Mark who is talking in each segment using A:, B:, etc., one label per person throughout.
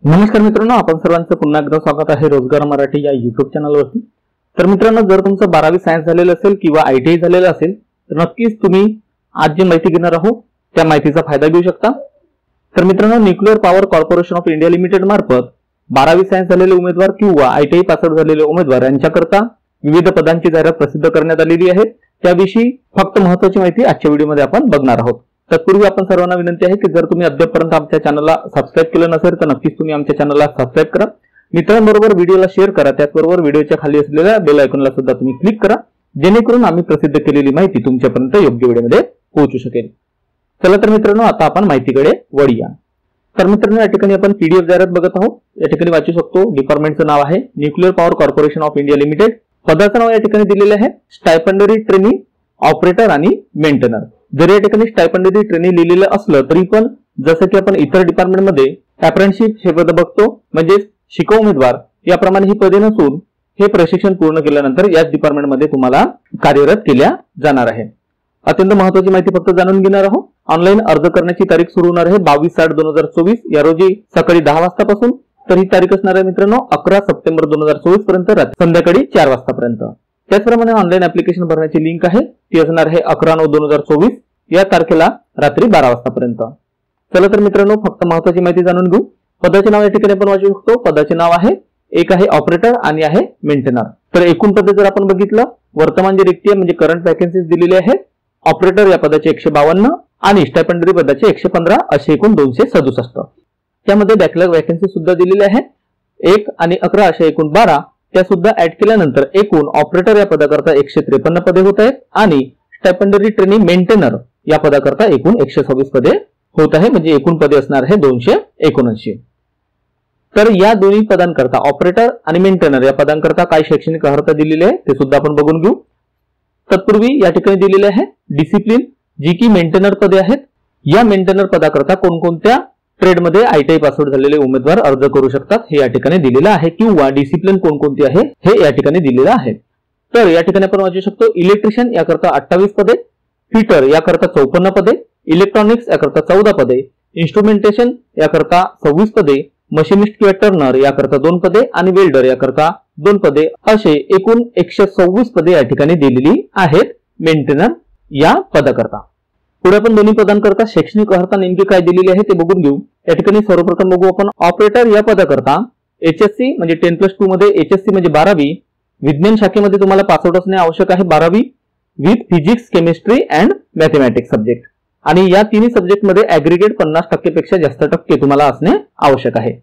A: नमस्कार मित्रांनो, आपण सर्वांचं पुन्हा एकदा स्वागत आहे रोजगार मराठी या YouTube चॅनलवरती। तर मित्रांनो, जर तुमचं 12वी सायन्स झालेलं असेल किंवा ITI झालेलं असेल तर नक्कीच तुम्ही आज जी माहिती घेणार आहोत त्या माहितीचा फायदा घेऊ शकता। तर मित्रांनो, nuclear power corporation of India limited मार्फत 12वी सायन्स झालेले उमेदवार किंवा ITI पासआउट झालेले उमेदवार यांच्याकरता विविध पदांची जाहिरात प्रसिद्ध करण्यात आलेली आहे। त्याविषयी फक्त महत्त्वाची माहिती आजच्या व्हिडिओमध्ये आपण बघणार आहोत। तत्पूर्वी आपण सर्वांना विनंती आहे की जर तुम्ही अद्यापपर्यंत आमच्या चॅनलला सबस्क्राइब केलं नसेल तर नक्कीच तुम्ही आमच्या चॅनलला सबस्क्राइब करा, मित्रांबरोबर व्हिडिओला शेअर करा, त्याचबरोबर व्हिडिओच्या खाली असलेल्या बेल आयकॉनला सुद्धा तुम्ही क्लिक करा, जेणेकरून आम्ही प्रसिद्ध केलेली माहिती तुमच्यापर्यंत योग्य वेळेमध्ये पोहोचू शकेल। चला तर मित्रांनो, आता आपण माहितीकडे वळूया। तर मित्रांनो, या ठिकाणी आपण PDF जाहिरात बघत आहोत। या ठिकाणी वाचू शकतो, डिपार्टमेंटचं नाव आहे nuclear power corporation of India limited. पदाचं नाव या ठिकाणी दिलेले आहे स्टायपेंडरी ट्रेनी ऑपरेटर आणि मेंटेनर। जर या ठिकाणी स्टायपेंडरी ट्रेनी लिहिलेलं असलं तरी पण जसं की आपण इतर डिपार्टमेंट मध्ये अप्रेंटिसशिप हे पद बघतो, म्हणजे शिकवू उमेदवार, याप्रमाणे ही पदे नसून हे प्रशिक्षण पूर्ण केल्यानंतर याच डिपार्टमेंट मध्ये तुम्हाला कार्यरत केल्या जाणार आहे। अत्यंत महत्त्वाची माहिती फक्त जाणून घेणार आहोत। ऑनलाईन अर्ज करण्याची तारीख सुरू होणार आहे 22/8/2024 या रोजी सकाळी 10 वाजतापासून। तर ही तारीख असणार आहे मित्रांनो 11 सप्टेंबर 2024 पर्यंत संध्याकाळी 4 वाजतापर्यंत। त्याचप्रमाणे ऑनलाईन ऍप्लिकेशन भरण्याची लिंक आहे ती असणार आहे 11/9/2024 या तारखेला रात्री 12 वाजतापर्यंत। चला तर मित्रांनो, फक्त महत्त्वाची माहिती जाणून घेऊ। पदाचे नाव या ठिकाणी आपण वाचू शकतो। पदाचे नाव आहे, एक आहे ऑपरेटर आणि आहे मेंटेनर। तर एकूण पदे जर आपण बघितलं, वर्तमान जी रिक्ती आहे म्हणजे करंट वॅकन्सीज दिलेली आहेत, ऑपरेटर या पदाचे 152 आणि स्टायपेंडरी पदाचे 115 असे एकूण 267। त्यामध्ये बॅकलॉग वॅकन्सी सुद्धा दिलेली आहे 1 आणि 11 असे एकूण 12, त्या सुद्धा ऍड केल्यानंतर एकूण ऑपरेटर या पदाकरता 153 पदे होत आहेत आणि स्टायपेंडरी ट्रेनी मेंटेनर या पदाकरता एकूण 126 पदे होत आहे, म्हणजे एकूण पदे असणार आहे 279। तर या दोन्ही पदांकरता ऑपरेटर आणि मेंटेनर या पदांकरता काय शैक्षणिक अर्हता दिलेली आहे ते सुद्धा आपण बघून घेऊ। तत्पूर्वी या ठिकाणी दिलेले आहे डिसिप्लिन, जी की मेंटेनर पदे आहेत। या मेंटेनर पदाकरता कोणकोणत्या ट्रेड मध्ये ITI पासआउट झालेले उमेदवार अर्ज करू शकतात हे या ठिकाणी दिलेलं आहे, किंवा डिसिप्लिन कोणकोणती आहे हे या ठिकाणी दिलेलं आहे। तर या ठिकाणी आपण वाचू शकतो, इलेक्ट्रिशियन याकरता 28 पदे, फिटर याकरता 54 पदे, इलेक्ट्रॉनिक्स याकरता 14 पदे, इन्स्ट्रुमेंटेशन याकरता 26 पदे, मशिनिस्ट किंवा टर्नर याकरता 2 पदे आणि वेल्डर याकरता 2 पदे असे एकूण 126 पदे या ठिकाणी दिलेली आहेत मेंटेनर या पदाकरता। पुढे आपण दोन्ही पदांकरता शैक्षणिक अर्हता नेमकी काय दिलेली आहे ते बघून घेऊ। या ठिकाणी सर्वप्रथम बघू आपण ऑपरेटर या पदाकरता HSC म्हणजे 10+2 मध्ये HSC म्हणजे 12वी, विज्ञान शाखेमध्ये तुम्हाला पासआउट असणे आवश्यक आहे 12वी with physics, chemistry and mathematics subject, आणि या तिन्ही सब्जेक्ट मध्ये ऍग्रीगेट 50% पेक्षा जास्त टक्के तुम्हाला असणे आवश्यक आहे।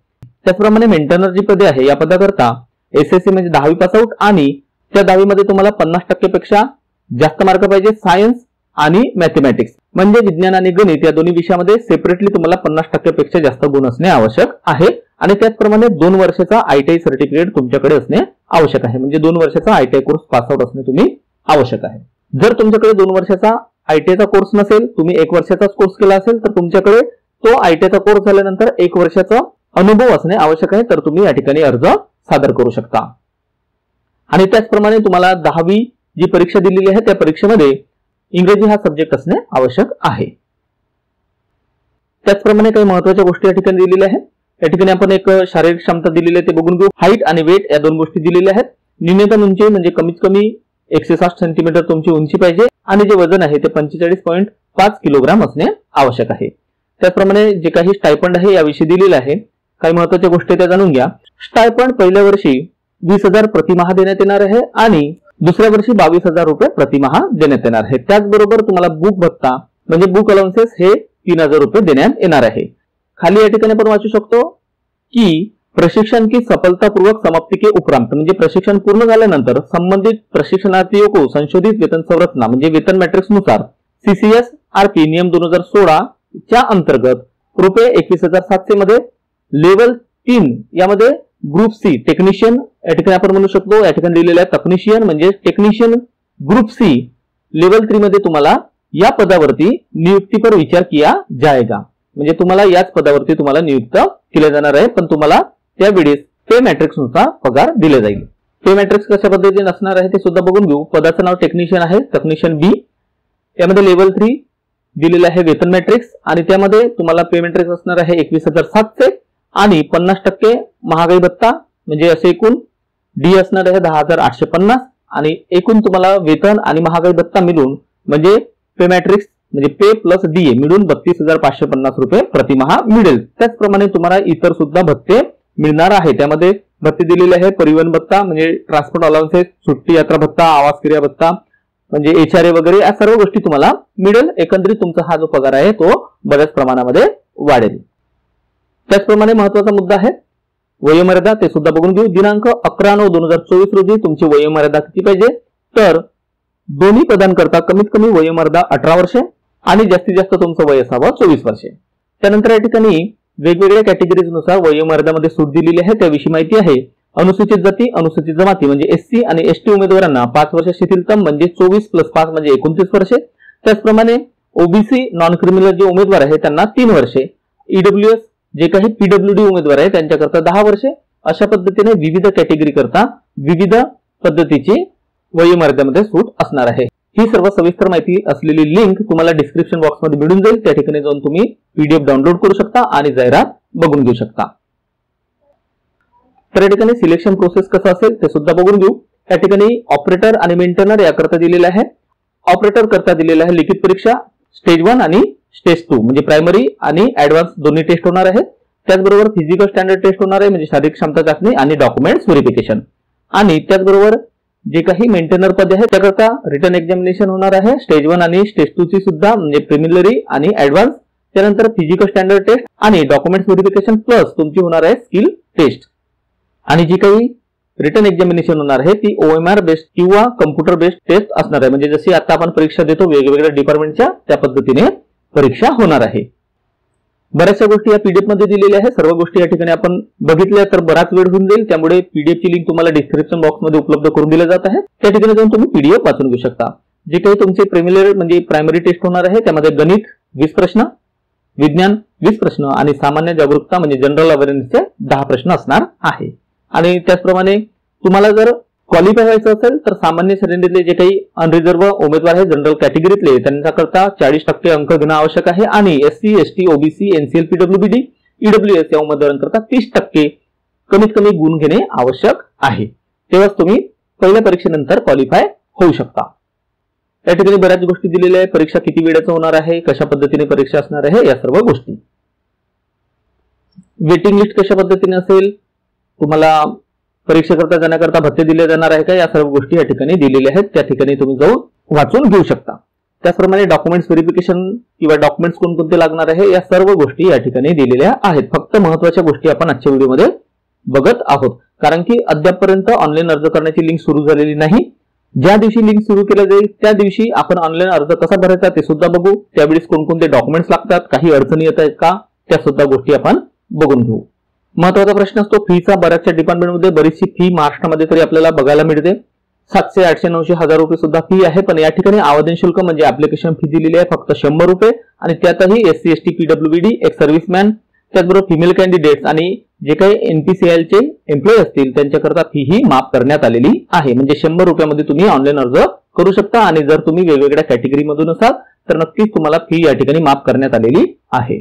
A: त्याचप्रमाणे मेंटेनर जी पदे आहे या पदाकरता SSC म्हणजे 10वी पासआउट आणि त्या 10वी मध्ये तुम्हाला 50% पेक्षा जास्त मार्क पाहिजे सायन्स आणि मॅथमॅटिक्स म्हणजे विज्ञान आणि गणित या दोन्ही विषयामध्ये सेपरेटली तुम्हाला 50% पेक्षा जास्त गुण असणे आवश्यक आहे। आणि त्याचप्रमाणे 2 वर्षाचा ITI सर्टिफिकेट तुमच्याकडे असणे आवश्यक आहे, म्हणजे 2 वर्षाचा ITI कोर्स पासआउट असणे तुम्ही आवश्यक आहे। जर तुमच्याकडे 2 वर्षाचा ITI चा कोर्स नसेल, तुम्ही 1 वर्षाचाच कोर्स केला असेल तर तुमच्याकडे तो ITI चा कोर्स झाल्यानंतर 1 वर्षाचा अनुभव असणे आवश्यक आहे, तर तुम्ही या ठिकाणी अर्ज सादर करू शकता। आणि त्याचप्रमाणे तुम्हाला 10वी जी परीक्षा दिलेली आहे त्या परीक्षेमध्ये इंग्रजी हा सब्जेक्ट असणे आवश्यक आहे। त्याचप्रमाणे काही महत्त्वाच्या गोष्टी या ठिकाणी दिलेल्या आहेत। या ठिकाणी आपण एक शारीरिक क्षमता दिलेली आहे ते बघून घेऊ। हाईट आणि वेट या 2 गोष्टी दिलेल्या आहेत। न्यूनतम उंची म्हणजे कमीत कमी 160 सेंटीमीटर तुमची उंची पाहिजे आणि जे वजन आहे ते 45.5 किलोग्राम असणे आवश्यक आहे। त्याचप्रमाणे जे काही स्टायपंड आहे याविषयी दिलेलं आहे, काही महत्त्वाच्या गोष्टी त्या जाणून घ्या। स्टायपंड पहिल्या वर्षी 20,000 प्रतिमाह देण्यात येणार आहे आणि दुसऱ्या वर्षी 22,000 रुपये प्रतिमाह देण्यात येणार आहे। त्याचबरोबर तुम्हाला बुक भत्ता म्हणजे बुक अलाउन्सेस हे 3,000 रुपये देण्यात येणार आहे। खाली या ठिकाणी आपण वाचू शकतो की प्रशिक्षण की सफलतापूर्वक समाप्ति के उपरांत म्हणजे प्रशिक्षण पूर्ण झाल्यानंतर संबंधित प्रशिक्षणार्थियों को संशोधित वेतन संरचना म्हणजे वेतन मॅट्रिक्स नुसार CCS-RP नियम 2016 च्या अंतर्गत रुपये 21,700 मध्ये लेवल 3 यामध्ये ग्रुप C टेक्निशियन या ठिकाणी आपण म्हणू शकतो, या ठिकाणी दिलेला आहे टेक्निशियन म्हणजे टेक्निशियन ग्रुप C लेवल 3 मध्ये तुम्हाला या पदावरती नियुक्ती पर विचार किया जाएगा, म्हणजे तुम्हाला याच पदावरती तुम्हाला नियुक्त केले जाणार आहे, पण तुम्हाला त्यावेळेस पे मॅट्रिक्स नुसार पगार दिले जाईल। पे मॅट्रिक्स कशा पद्धतीने असणार आहे ते सुद्धा बघून घेऊ। पदाचं नाव टेक्निशियन आहे, टेक्निशियन B, यामध्ये लेवल 3 दिलेला आहे वेतन मॅट्रिक्स आणि त्यामध्ये तुम्हाला पे मॅट्रिक्स असणार आहे 21,700 आणि 50% महागाई भत्ता म्हणजे असे एकूण डी असणार आहे 10,850 आणि एकूण तुम्हाला वेतन आणि महागाई भत्ता मिळून म्हणजे पे मॅट्रिक्स म्हणजे पे प्लस डीए मिळून 32,550 रुपये प्रतिमाह मिळेल। त्याचप्रमाणे तुम्हाला इतर सुद्धा भत्ते मिळणार आहे। त्यामध्ये भत्ते दिलेले आहे परिवहन भत्ता म्हणजे ट्रान्सपोर्ट अलाउन्सेस, सुट्टी यात्रा भत्ता, आवास क्रिया भत्ता म्हणजे एचआरए वगैरे या सर्व गोष्टी तुम्हाला मिळेल। एकंदरीत तुमचा हा जो पगार आहे तो बऱ्याच प्रमाणामध्ये वाढेल। त्याचप्रमाणे महत्त्वाचा मुद्दा आहे वयोमर्यादा, ते सुद्धा बघून घेऊ। दिनांक 11/9/2024 रोजी तुमची वयोमर्यादा किती पाहिजे, तर दोन्ही पदांकरता कमीत कमी वयोमर्यादा 18 वर्षे आणि जास्तीत जास्त तुमचं वय असावं 24 वर्षे। त्यानंतर या ठिकाणी वेगवेगळ्या कॅटेगरीज नुसार वयोमर्यादामध्ये सूट दिलेली आहे, त्याविषयी माहिती आहे। अनुसूचित जाती, अनुसूचित जमाती म्हणजे एससी आणि एसटी उमेदवारांना 5 वर्ष शिथिलता म्हणजे 24 + 5 म्हणजे 29 वर्षे। त्याचप्रमाणे ओबीसी नॉन क्रिमिनल जे उमेदवार आहे त्यांना 3 वर्षे, ईडब्ल्यूएस जे काही पीडब्ल्यूडी उमेदवार आहे त्यांच्याकरता 10 वर्षे। अशा पद्धतीने विविध कॅटेगरी करता विविध पद्धतीची वयोमर्यादेमध्ये सूट असणार आहे। ही सर्व सविस्तर माहिती असलेली लिंक तुम्हाला डिस्क्रिप्शन बॉक्समध्ये मिळून जाईल, त्या ठिकाणी जाऊन तुम्ही पीडीएफ डाउनलोड करू शकता आणि जाहिरात बघून घेऊ शकता। तर या ठिकाणी सिलेक्शन प्रोसेस कसं असेल ते सुद्धा बघून घेऊ। या ठिकाणी ऑपरेटर आणि मेंटेनर याकरता दिलेलं आहे। ऑपरेटर करता दिलेलं आहे लिखित परीक्षा स्टेज 1 आणि स्टेज 2 म्हणजे प्रायमरी आणि ऍडव्हान्स दोन्ही टेस्ट होणार आहेत। त्याचबरोबर फिजिकल स्टँडर्ड टेस्ट होणार आहे म्हणजे शारीरिक क्षमता चाचणी आणि डॉक्युमेंट्स व्हेरिफिकेशन। आणि त्याचबरोबर जे काही मेंटेनर पद आहे त्याकरता रिटन एक्झामिनेशन होणार आहे स्टेज 1 आणि स्टेज 2 ची सुद्धा म्हणजे प्रिलिमिनरी आणि ऍडव्हान्स। त्यानंतर फिजिकल स्टँडर्ड टेस्ट आणि डॉक्युमेंट्स व्हेरिफिकेशन प्लस तुमची होणार आहे स्किल टेस्ट। आणि जी काही रिटन एक्झामिनेशन होणार आहे ती ओएमआर बेस्ड किंवा कम्प्युटर बेस्ड टेस्ट असणार आहे, म्हणजे जशी आता आपण परीक्षा देतो वेगवेगळ्या डिपार्टमेंटच्या त्या पद्धतीने परीक्षा होणार आहे। बऱ्याचशा गोष्टी या पीडीएफ मध्ये दिलेल्या आहेत, सर्व गोष्टी या ठिकाणी आपण बघितल्या तर बराच वेळ होऊन जाईल, त्यामुळे पीडीएफ ची लिंक तुम्हाला डिस्क्रिप्शन बॉक्स मध्ये उपलब्ध करून दिली जात आहे, त्या ठिकाणी जाऊन तुम्ही पीडीएफ वाचून घेऊ शकता। जे काही तुमचे प्रिलिमिनरी म्हणजे प्रायमरी टेस्ट होणार आहे त्यामध्ये गणित 20 प्रश्न, विज्ञान 20 प्रश्न आणि सामान्य जागरूकता म्हणजे जनरल अवेअरनेसचे 10 प्रश्न असणार आहे। आणि त्याचप्रमाणे तुम्हाला जर क्वालिफाय व्हायचं असेल तर सामान्य श्रेणीतले जे काही अनरिझर्व उमेदवार आहेत जनरल कॅटेगरीतले त्यांच्याकरता 40% अंक घेणं आवश्यक आहे आणि SC, ST, OBC, NCL, PWD, EWS या उमेदवारांकरता 30% कमीत कमी गुण घेणे आवश्यक आहे, तेव्हाच तुम्ही पहिल्या परीक्षेनंतर क्वालिफाय होऊ शकता। या ठिकाणी बऱ्याच गोष्टी दिलेल्या आहेत, परीक्षा किती वेळेचं होणार आहे, कशा पद्धतीने परीक्षा असणार आहे या सर्व गोष्टी। वेटिंग लिस्ट कशा पद्धतीने असेल, तुम्हाला परीक्षेकरता जाण्याकरता भत्ते दिले जाणार आहे का, या सर्व गोष्टी या ठिकाणी दिलेल्या आहेत, त्या ठिकाणी तुम्ही जाऊन वाचून घेऊ शकता। त्याचप्रमाणे डॉक्युमेंट्स व्हेरिफिकेशन किंवा डॉक्युमेंट्स कोणकोणते लागणार आहे या सर्व गोष्टी या ठिकाणी दिलेल्या आहेत। फक्त महत्त्वाच्या गोष्टी आपण आजच्या व्हिडिओमध्ये बघत आहोत, कारण की अद्यापपर्यंत ऑनलाईन अर्ज करण्याची लिंक सुरू झालेली नाही। ज्या दिवशी लिंक सुरू केली जाईल त्या दिवशी आपण ऑनलाईन अर्ज कसा भरायचा ते सुद्धा बघू, त्यावेळेस कोणकोणते डॉक्युमेंट्स लागतात, काही अडचणी येत आहेत का त्या सुद्धा गोष्टी आपण बघून घेऊ। महत्त्वाचा प्रश्न असतो फीचा, बऱ्याचशा डिपार्टमेंटमध्ये बरीचशी फी महाराष्ट्रामध्ये तरी आपल्याला बघायला मिळते, 700, 800, 900, 1000 रुपये सुद्धा फी आहे, पण या ठिकाणी आवेदन शुल्क म्हणजे ऍप्लिकेशन फी दिलेली आहे फक्त 100 रुपये आणि त्यातही एससी, एसटी, पीडब्ल्यूडी, एक सर्व्हिसमॅन, त्याचबरोबर फिमेल कॅन्डिडेट्स आणि जे काही एनपीसीआयचे एम्प्लॉई असतील त्यांच्याकरता फी ही माफ करण्यात आलेली आहे, म्हणजे 100 रुपयामध्ये तुम्ही ऑनलाईन अर्ज करू शकता। आणि जर तुम्ही वेगवेगळ्या कॅटेगरी मधून असाल तर नक्कीच तुम्हाला फी या ठिकाणी माफ करण्यात आलेली आहे।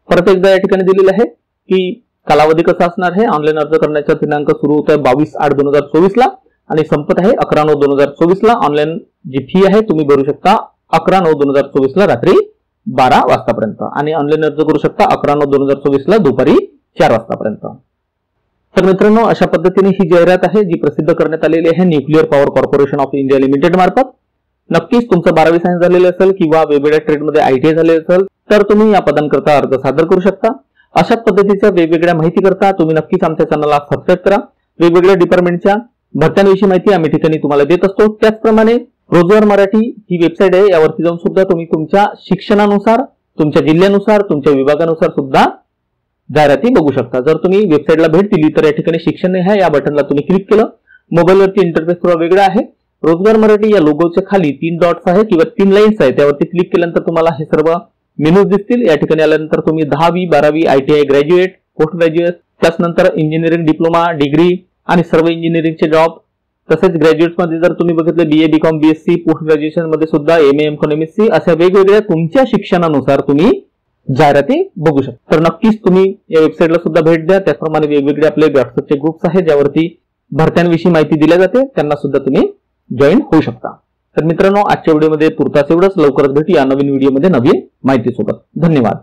A: परत एकदा या ठिकाणी दिलेलं आहे की कालावधी कसा असणार आहे, ऑनलाईन अर्ज करण्याचा दिनांक सुरू होत आहे 22/8/2024 ला आणि संपत आहे 11/9/2024 ला। ऑनलाईन जी फी आहे तुम्ही भरू शकता 11/9/2024 ला रात्री 12 वाजतापर्यंत आणि ऑनलाईन अर्ज करू शकता 11/9/2024 ला दुपारी 4 वाजतापर्यंत। तर मित्रांनो अशा पद्धतीने ही जाहिरात आहे जी प्रसिद्ध करण्यात आलेली आहे nuclear power corporation of India limited मार्फत। नक्कीच तुमचं 12वी सायन्स झालेले असेल किंवा वेगवेगळ्या ट्रेडमध्ये आयटीआय झाले असेल तर तुम्ही या पदांकरता अर्ज सादर करू शकता। अशा पद्धतीच्या वेगवेगळ्या माहिती करता तुम्ही नक्कीच आमच्या चॅनलला सबस्क्राईब करा। वेगवेगळ्या डिपार्टमेंटच्या भत्त्यांविषयी माहिती आम्ही ठिकाणी तुम्हाला देत असतो। त्याचप्रमाणे रोजगार मराठी ही वेबसाईट आहे, यावरती जाऊन सुद्धा तुम्ही तुमच्या शिक्षणानुसार, तुमच्या जिल्ह्यानुसार, तुमच्या विभागानुसार सुद्धा जाहिराती बघू शकता। जर तुम्ही वेबसाईटला भेट दिली तर या ठिकाणी शिक्षण आहे या बटनला तुम्ही क्लिक केलं, मोबाईलवरती इंटरफेस थोडा वेगळा आहे। रोजगार मराठी या लोगोच्या खाली 3 डॉट्स आहे किंवा 3 लाईन्स आहे, त्यावरती क्लिक केल्यानंतर तुम्हाला हे सर्व मेनूज दिसतील। या ठिकाणी आल्यानंतर तुम्ही 10वी, 12वी, आयटीआय, ग्रॅज्युएट, पोस्ट ग्रॅज्युएट, त्यानंतर इंजिनिअरिंग, डिप्लोमा, डिग्री आणि सर्व इंजिनिअरिंगचे जॉब, तसेच ग्रॅज्युएट्स मध्ये जर तुम्ही बघितलं BA, BCom, BSc, post graduation मध्ये सुद्धा एमए, एमकॉम, एमएससी अशा वेगवेगळ्या तुमच्या शिक्षणानुसार तुम्ही जाहिराती बघू शकता। तर नक्कीच तुम्ही या वेबसाईटला सुद्धा भेट द्या। त्याचप्रमाणे वेगवेगळे आपले व्हॉट्सअपचे ग्रुप्स आहेत ज्यावरती भरत्यांविषयी माहिती दिली जाते, त्यांना सुद्धा तुम्ही जॉईन होऊ शकता। तर मित्रांनो, आजच्या व्हिडिओमध्ये पुरताच एवढंच। लवकरच भेटूया नवीन व्हिडिओमध्ये नवीन माहिती सोबत। धन्यवाद।